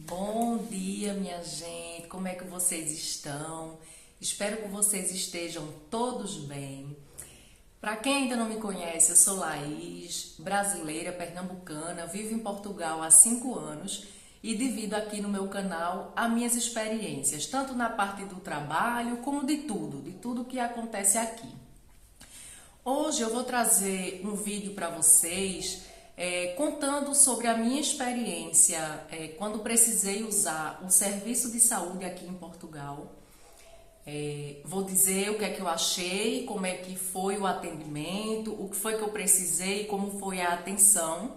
Bom dia, minha gente. Como é que vocês estão? Espero que vocês estejam todos bem. Para quem ainda não me conhece, eu sou Laís, brasileira, pernambucana, vivo em Portugal há 5 anos e divido aqui no meu canal as minhas experiências, tanto na parte do trabalho como de tudo que acontece aqui. Hoje eu vou trazer um vídeo para vocês contando sobre a minha experiência quando precisei usar o serviço de saúde aqui em Portugal. Vou dizer o que é que eu achei, como é que foi o atendimento, o que foi que eu precisei, como foi a atenção.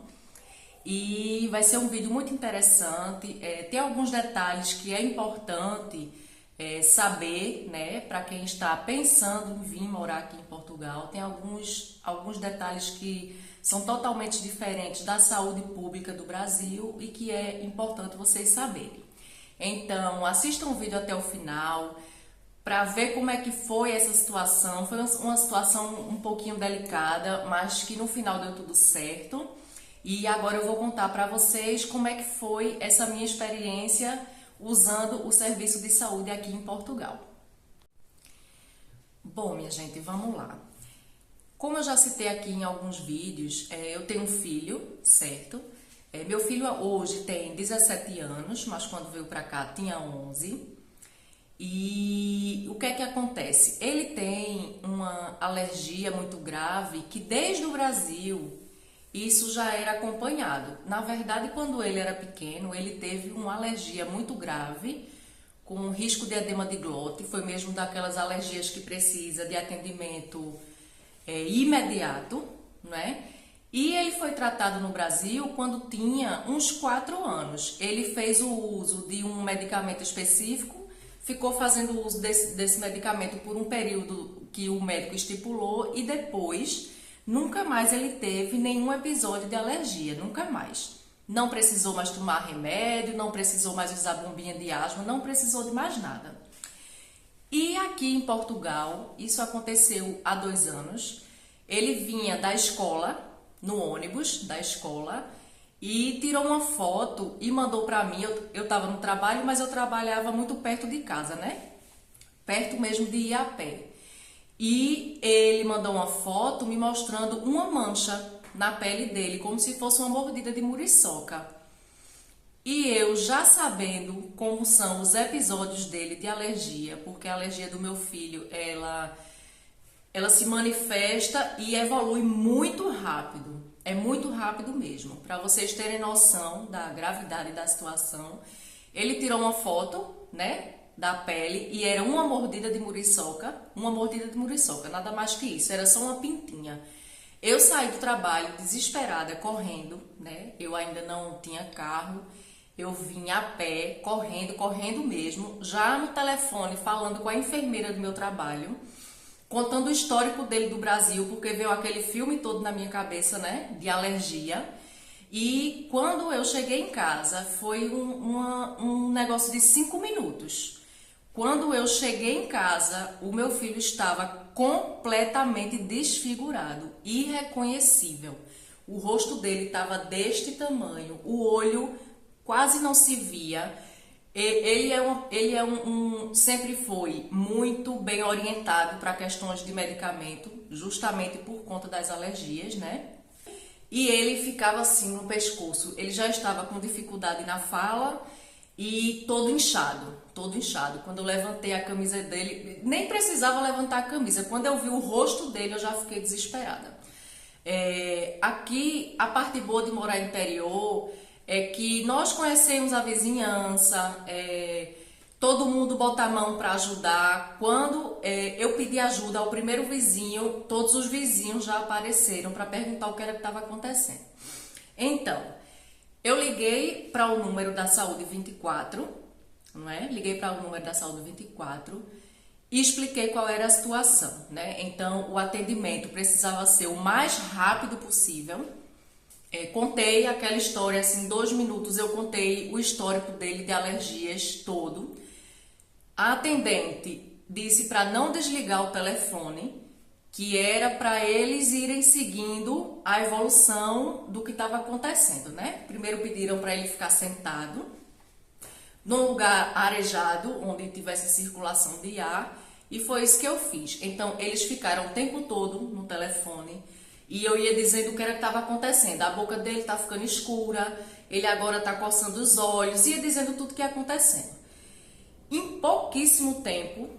E vai ser um vídeo muito interessante. Tem alguns detalhes que é importante saber, né, para quem está pensando em vir morar aqui em Portugal. Tem alguns detalhes que são totalmente diferentes da saúde pública do Brasil e que é importante vocês saberem. Então, assistam o vídeo até o final para ver como é que foi essa situação. Foi uma situação um pouquinho delicada, mas que no final deu tudo certo. E agora eu vou contar para vocês como é que foi essa minha experiência usando o serviço de saúde aqui em Portugal. Bom, minha gente, vamos lá. Como eu já citei aqui em alguns vídeos, eu tenho um filho, certo? Meu filho hoje tem 17 anos, mas quando veio para cá tinha 11. E o que é que acontece? Ele tem uma alergia muito grave que desde o Brasil isso já era acompanhado. Na verdade, quando ele era pequeno, ele teve uma alergia muito grave, com risco de edema de glote. Foi mesmo daquelas alergias que precisa de atendimento imediato, né? E ele foi tratado no Brasil quando tinha uns 4 anos. Ele fez o uso de um medicamento específico, ficou fazendo uso desse medicamento por um período que o médico estipulou e depois nunca mais ele teve nenhum episódio de alergia, nunca mais. Não precisou mais tomar remédio, não precisou mais usar bombinha de asma, não precisou de mais nada. E aqui em Portugal, isso aconteceu há 2 anos. Ele vinha da escola, no ônibus da escola, e tirou uma foto e mandou para mim. Eu estava no trabalho, mas eu trabalhava muito perto de casa, né? Perto mesmo de ir a pé. E ele mandou uma foto me mostrando uma mancha na pele dele, como se fosse uma mordida de muriçoca. E eu já sabendo como são os episódios dele de alergia, porque a alergia do meu filho, ela se manifesta e evolui muito rápido. É muito rápido mesmo. Para vocês terem noção da gravidade da situação, ele tirou uma foto, né, da pele e era uma mordida de muriçoca, nada mais que isso, era só uma pintinha. Eu saí do trabalho desesperada, correndo, né? Eu ainda não tinha carro, eu vim a pé, correndo mesmo, já no telefone, falando com a enfermeira do meu trabalho, contando o histórico dele do Brasil, porque veio aquele filme todo na minha cabeça, né, de alergia. E quando eu cheguei em casa, foi um negócio de 5 minutos. Quando eu cheguei em casa, o meu filho estava completamente desfigurado, irreconhecível. O rosto dele estava deste tamanho, o olho quase não se via. Sempre foi muito bem orientado para questões de medicamento, justamente por conta das alergias, né? E ele ficava assim no pescoço. Ele já estava com dificuldade na fala e todo inchado. Quando eu levantei a camisa dele, nem precisava levantar a camisa. Quando eu vi o rosto dele, eu já fiquei desesperada. Aqui, a parte boa de morar no interior é que nós conhecemos a vizinhança, todo mundo bota a mão para ajudar. Quando eu pedi ajuda ao primeiro vizinho, todos os vizinhos já apareceram para perguntar o que era que estava acontecendo. Então, eu liguei para o número da Saúde 24, não é? Liguei para o número da Saúde 24 e expliquei qual era a situação, né? Então, o atendimento precisava ser o mais rápido possível. Contei aquela história, assim, em 2 minutos eu contei o histórico dele de alergias todo. A atendente disse para não desligar o telefone, que era para eles irem seguindo a evolução do que estava acontecendo, né? Primeiro pediram para ele ficar sentado, num lugar arejado, onde tivesse circulação de ar, e foi isso que eu fiz. Então, eles ficaram o tempo todo no telefone, e eu ia dizendo o que era que estava acontecendo. A boca dele tá ficando escura, ele agora tá coçando os olhos, ia dizendo tudo que ia acontecendo. Em pouquíssimo tempo,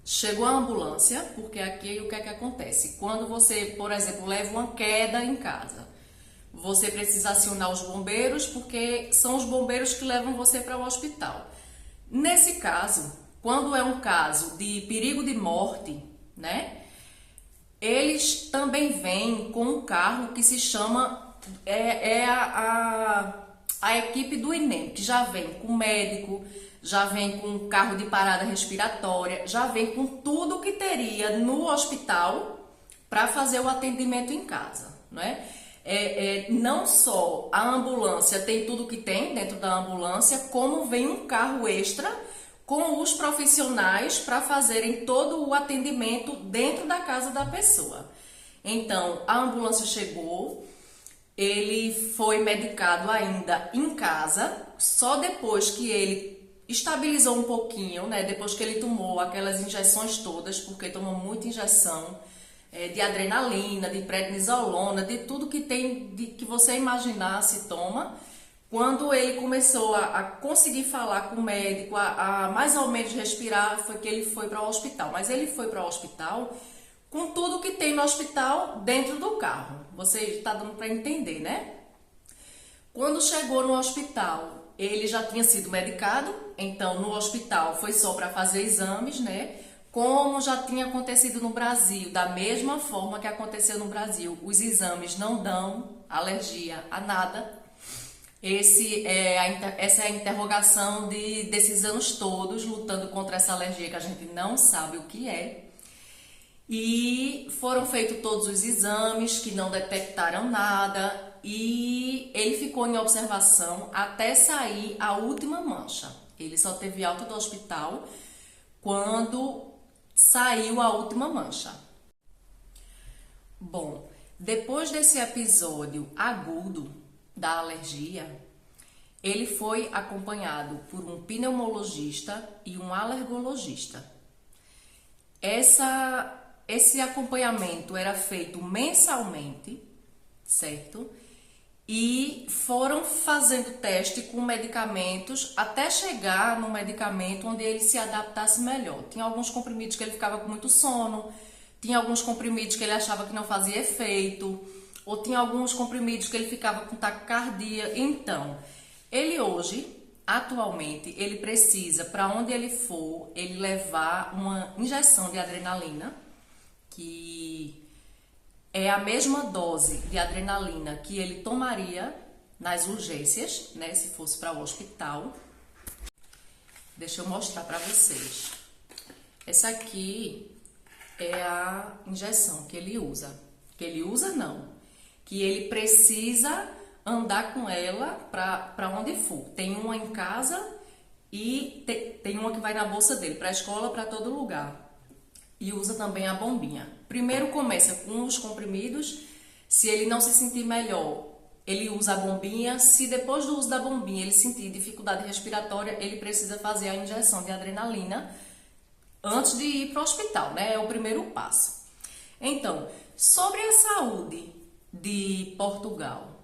chegou a ambulância, porque aqui o que é que acontece? Quando você, por exemplo, leva uma queda em casa, você precisa acionar os bombeiros, porque são os bombeiros que levam você para o hospital. Nesse caso, quando é um caso de perigo de morte, né? Eles também vêm com um carro que se chama a equipe do INEM, que já vem com médico, já vem com carro de parada respiratória, já vem com tudo que teria no hospital para fazer o atendimento em casa, né? Não só a ambulância tem tudo que tem dentro da ambulância, como vem um carro extra com os profissionais para fazerem todo o atendimento dentro da casa da pessoa. Então, a ambulância chegou, ele foi medicado ainda em casa, só depois que ele estabilizou um pouquinho, né? Depois que ele tomou aquelas injeções todas, porque tomou muita injeção de adrenalina, de prednisolona, de tudo que tem, que você imaginar se toma. Quando ele começou a conseguir falar com o médico, a mais ou menos respirar, foi que ele foi para o hospital. Mas ele foi para o hospital com tudo que tem no hospital dentro do carro. Você está dando para entender, né? Quando chegou no hospital, ele já tinha sido medicado, então no hospital foi só para fazer exames, né? Como já tinha acontecido no Brasil, da mesma forma que aconteceu no Brasil, os exames não dão alergia a nada. Essa é a interrogação desses anos todos, lutando contra essa alergia que a gente não sabe o que é. E foram feitos todos os exames que não detectaram nada e ele ficou em observação até sair a última mancha. Ele só teve alta do hospital quando saiu a última mancha. Bom, depois desse episódio agudo da alergia, ele foi acompanhado por um pneumologista e um alergologista. Esse acompanhamento era feito mensalmente, certo? E foram fazendo teste com medicamentos até chegar no medicamento onde ele se adaptasse melhor. Tinha alguns comprimidos que ele ficava com muito sono, tinha alguns comprimidos que ele achava que não fazia efeito, ou tinha alguns comprimidos que ele ficava com taquicardia. Então, ele hoje, atualmente, ele precisa, para onde ele for, ele levar uma injeção de adrenalina, que é a mesma dose de adrenalina que ele tomaria nas urgências, né, se fosse para o hospital. Deixa eu mostrar para vocês. Essa aqui é a injeção que ele usa. Que ele usa não, que ele precisa andar com ela para onde for. Tem uma em casa e tem uma que vai na bolsa dele, para a escola, para todo lugar. E usa também a bombinha. Primeiro começa com os comprimidos. Se ele não se sentir melhor, ele usa a bombinha. Se depois do uso da bombinha ele sentir dificuldade respiratória, ele precisa fazer a injeção de adrenalina antes de ir para o hospital, né? É o primeiro passo. Então, sobre a saúde de Portugal,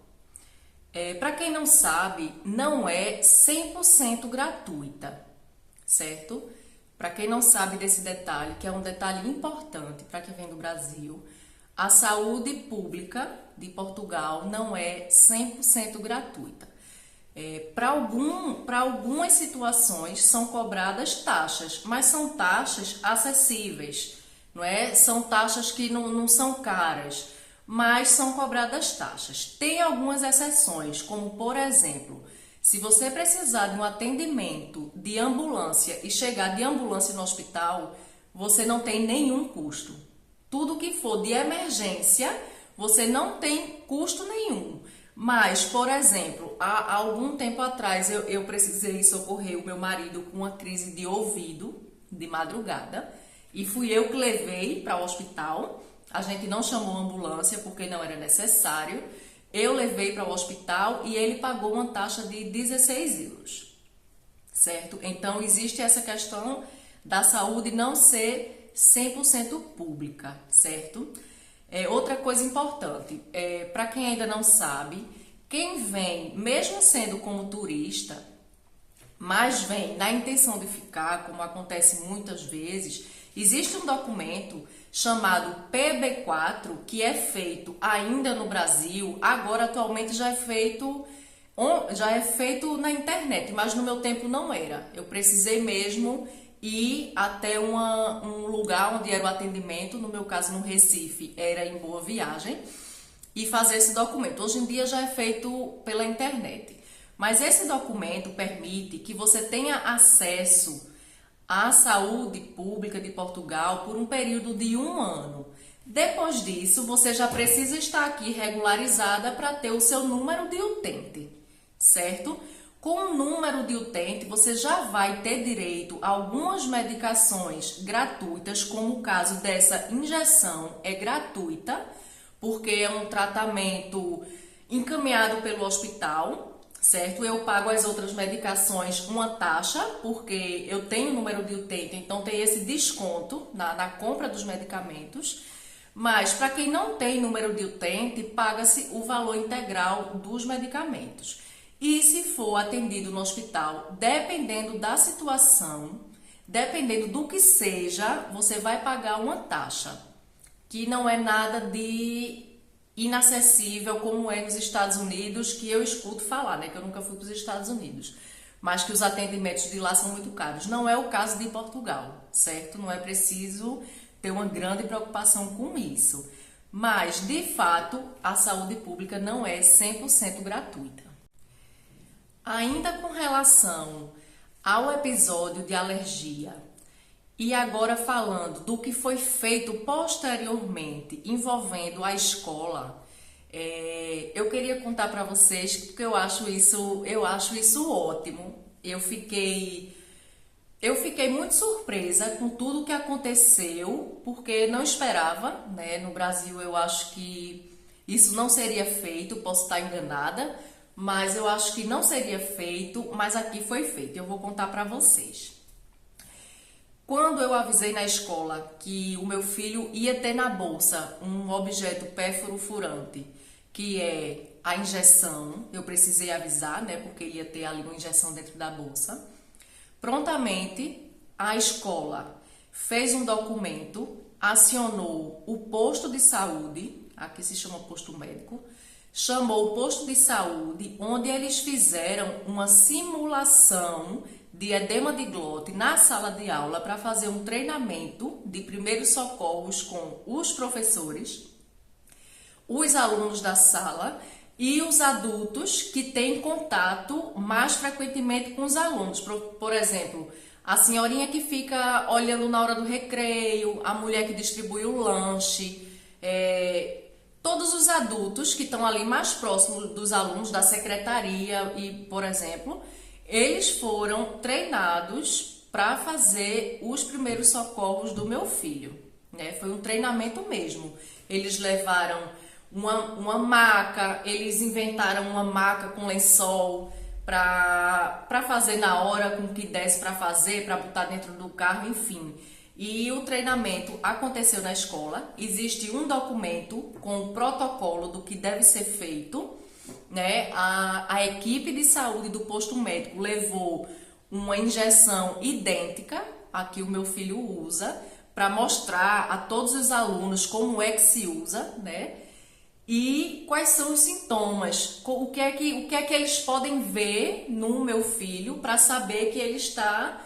para quem não sabe, não é 100% gratuita, certo? Para quem não sabe desse detalhe, que é um detalhe importante para quem vem do Brasil, a saúde pública de Portugal não é 100% gratuita. Para algumas situações são cobradas taxas, mas são taxas acessíveis, não é? São taxas que não são caras, mas são cobradas taxas. Tem algumas exceções, como por exemplo, se você precisar de um atendimento de ambulância e chegar de ambulância no hospital, você não tem nenhum custo. Tudo que for de emergência, você não tem custo nenhum. Mas, por exemplo, há algum tempo atrás eu precisei socorrer o meu marido com uma crise de ouvido de madrugada e fui eu que levei para o hospital. A gente não chamou ambulância porque não era necessário. eu levei para o hospital e ele pagou uma taxa de 16 euros, certo? Então, existe essa questão da saúde não ser 100% pública, certo? Outra coisa importante, para quem ainda não sabe, quem vem, mesmo sendo como turista, mas vem na intenção de ficar, como acontece muitas vezes, existe um documento chamado PB4, que é feito ainda no Brasil, agora atualmente já é feito na internet, mas no meu tempo não era. Eu precisei mesmo ir até um lugar onde era o atendimento, no meu caso no Recife, era em Boa Viagem, e fazer esse documento. Hoje em dia já é feito pela internet. Mas esse documento permite que você tenha acesso à saúde pública de Portugal por um período de 1 ano. Depois disso, você já precisa estar aqui regularizada para ter o seu número de utente, certo? Com o número de utente, você já vai ter direito a algumas medicações gratuitas, como o caso dessa injeção é gratuita, porque é um tratamento encaminhado pelo hospital, certo? Eu pago as outras medicações uma taxa, porque eu tenho número de utente, então tem esse desconto na compra dos medicamentos. Mas para quem não tem número de utente, paga-se o valor integral dos medicamentos. E se for atendido no hospital, dependendo da situação, dependendo do que seja, você vai pagar uma taxa, que não é nada de inacessível como é nos Estados Unidos, que eu escuto falar, né? Que eu nunca fui para os Estados Unidos, mas que os atendimentos de lá são muito caros. Não é o caso de Portugal, certo? Não é preciso ter uma grande preocupação com isso. Mas, de fato, a saúde pública não é 100% gratuita. Ainda com relação ao episódio de alergia, e agora falando do que foi feito posteriormente envolvendo a escola, eu queria contar para vocês porque eu acho isso ótimo. Eu fiquei muito surpresa com tudo que aconteceu, porque não esperava, né? No Brasil eu acho que isso não seria feito, posso estar enganada, mas eu acho que não seria feito, mas aqui foi feito. Eu vou contar para vocês. Quando eu avisei na escola que o meu filho ia ter na bolsa um objeto perfurante, que é a injeção, eu precisei avisar, né, porque ele ia ter ali uma injeção dentro da bolsa. Prontamente, a escola fez um documento, acionou o posto de saúde, aqui se chama posto médico, chamou o posto de saúde, onde eles fizeram uma simulação de edema de glote na sala de aula para fazer um treinamento de primeiros socorros com os professores, os alunos da sala e os adultos que têm contato mais frequentemente com os alunos. Por exemplo, a senhorinha que fica olhando na hora do recreio, a mulher que distribui o lanche, todos os adultos que estão ali mais próximos dos alunos da secretaria e, por exemplo, eles foram treinados para fazer os primeiros socorros do meu filho, né? Foi um treinamento mesmo. Eles levaram uma maca, eles inventaram uma maca com lençol para fazer na hora com o que desse para fazer, para botar dentro do carro, enfim. E o treinamento aconteceu na escola. Existe um documento com o protocolo do que deve ser feito, né? A equipe de saúde do posto médico levou uma injeção idêntica a que o meu filho usa para mostrar a todos os alunos como é que se usa, né? E quais são os sintomas, o que é que eles podem ver no meu filho para saber que ele está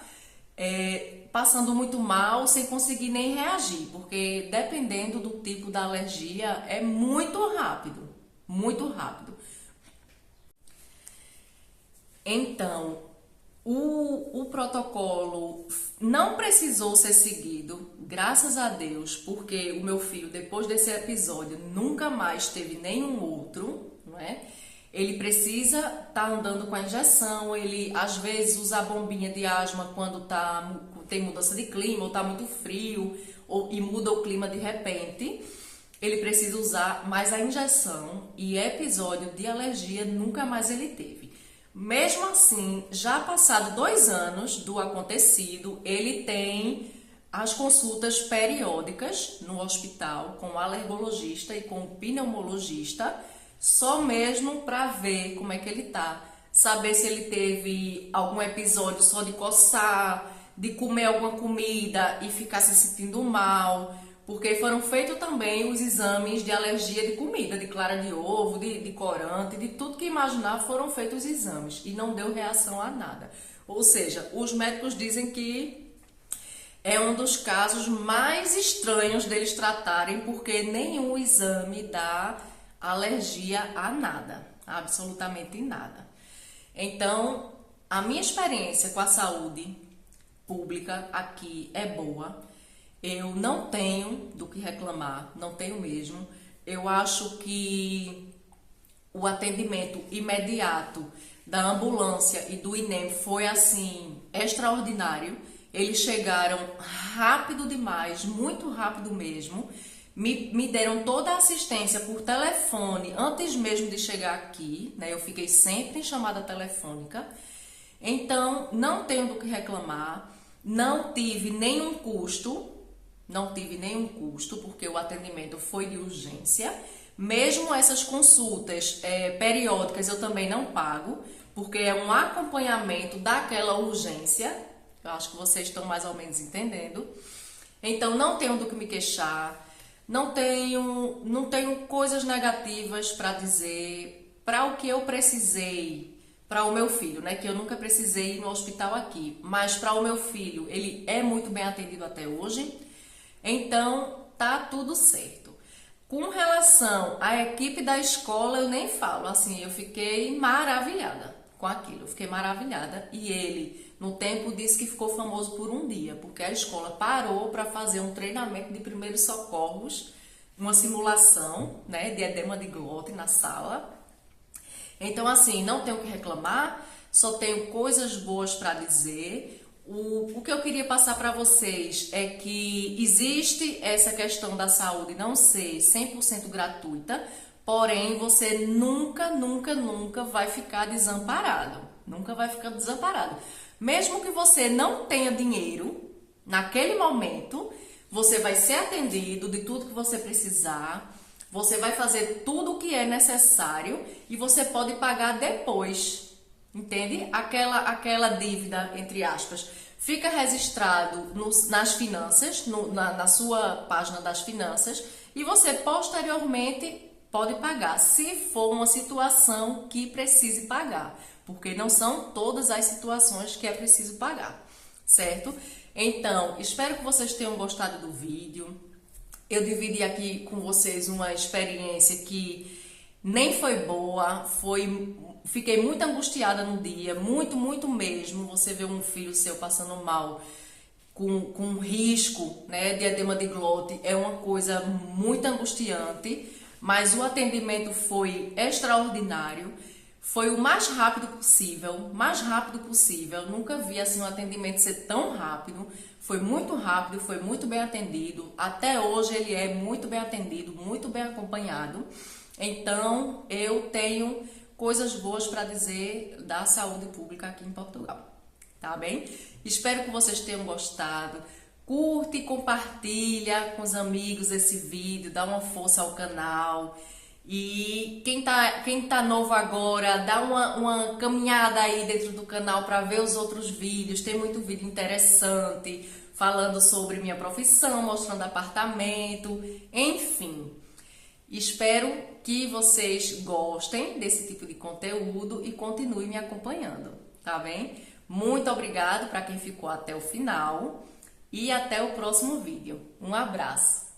passando muito mal sem conseguir nem reagir, porque dependendo do tipo da alergia é muito rápido, muito rápido. Então, o protocolo não precisou ser seguido, graças a Deus, porque o meu filho, depois desse episódio, nunca mais teve nenhum outro, não é? Ele precisa estar andando com a injeção, ele às vezes usa a bombinha de asma quando tem mudança de clima ou está muito frio e muda o clima de repente. ele precisa usar, mas a injeção e episódio de alergia nunca mais ele teve. Mesmo assim, já passado 2 anos do acontecido, ele tem as consultas periódicas no hospital com o alergologista e com o pneumologista, só mesmo para ver como é que ele tá, saber se ele teve algum episódio só de coçar, de comer alguma comida e ficar se sentindo mal, porque foram feitos também os exames de alergia de comida, de clara de ovo, de corante, de tudo que imaginar foram feitos os exames e não deu reação a nada. Ou seja, os médicos dizem que é um dos casos mais estranhos deles tratarem, porque nenhum exame dá alergia a nada, absolutamente nada. Então, a minha experiência com a saúde pública aqui é boa. Eu não tenho do que reclamar, não tenho mesmo. Eu acho que o atendimento imediato da ambulância e do INEM foi assim extraordinário. Eles chegaram rápido demais, muito rápido mesmo. Me deram toda a assistência por telefone antes mesmo de chegar aqui, né? Eu fiquei sempre em chamada telefônica. Então, não tenho do que reclamar. Não tive nenhum custo, porque o atendimento foi de urgência. Mesmo essas consultas periódicas eu também não pago, porque é um acompanhamento daquela urgência. Eu acho que vocês estão mais ou menos entendendo. Então, não tenho do que me queixar, não tenho coisas negativas para dizer, para o que eu precisei. Para o meu filho, né, que eu nunca precisei ir no hospital aqui, mas para o meu filho, ele é muito bem atendido até hoje, então tá tudo certo. Com relação à equipe da escola, eu nem falo, assim, eu fiquei maravilhada com aquilo, eu fiquei maravilhada, e ele, no tempo, disse que ficou famoso por um dia, porque a escola parou para fazer um treinamento de primeiros socorros, uma simulação, né, de edema de glote na sala. Então, assim, não tenho o que reclamar, só tenho coisas boas para dizer. O que eu queria passar para vocês é que existe essa questão da saúde não ser 100% gratuita, porém, você nunca vai ficar desamparado. Nunca vai ficar desamparado. Mesmo que você não tenha dinheiro, naquele momento, você vai ser atendido de tudo que você precisar. Você vai fazer tudo o que é necessário e você pode pagar depois, entende? Aquela dívida, entre aspas, fica registrado nas finanças, na sua página das finanças, e você posteriormente pode pagar, se for uma situação que precise pagar, porque não são todas as situações que é preciso pagar, certo? Então, espero que vocês tenham gostado do vídeo. Eu dividi aqui com vocês uma experiência que nem foi boa, fiquei muito angustiada no dia, muito mesmo. Você vê um filho seu passando mal com risco, né, de edema de glote, é uma coisa muito angustiante, mas o atendimento foi extraordinário. Foi o mais rápido possível. Nunca vi assim um atendimento ser tão rápido. Foi muito rápido, foi muito bem atendido. Até hoje ele é muito bem atendido, muito bem acompanhado. Então, eu tenho coisas boas para dizer da saúde pública aqui em Portugal. Tá bem? Espero que vocês tenham gostado. Curte e compartilha com os amigos esse vídeo, dá uma força ao canal. E quem tá novo agora, dá uma caminhada aí dentro do canal para ver os outros vídeos. Tem muito vídeo interessante, falando sobre minha profissão, mostrando apartamento, enfim. Espero que vocês gostem desse tipo de conteúdo e continuem me acompanhando, tá bem? Muito obrigado para quem ficou até o final e até o próximo vídeo. Um abraço!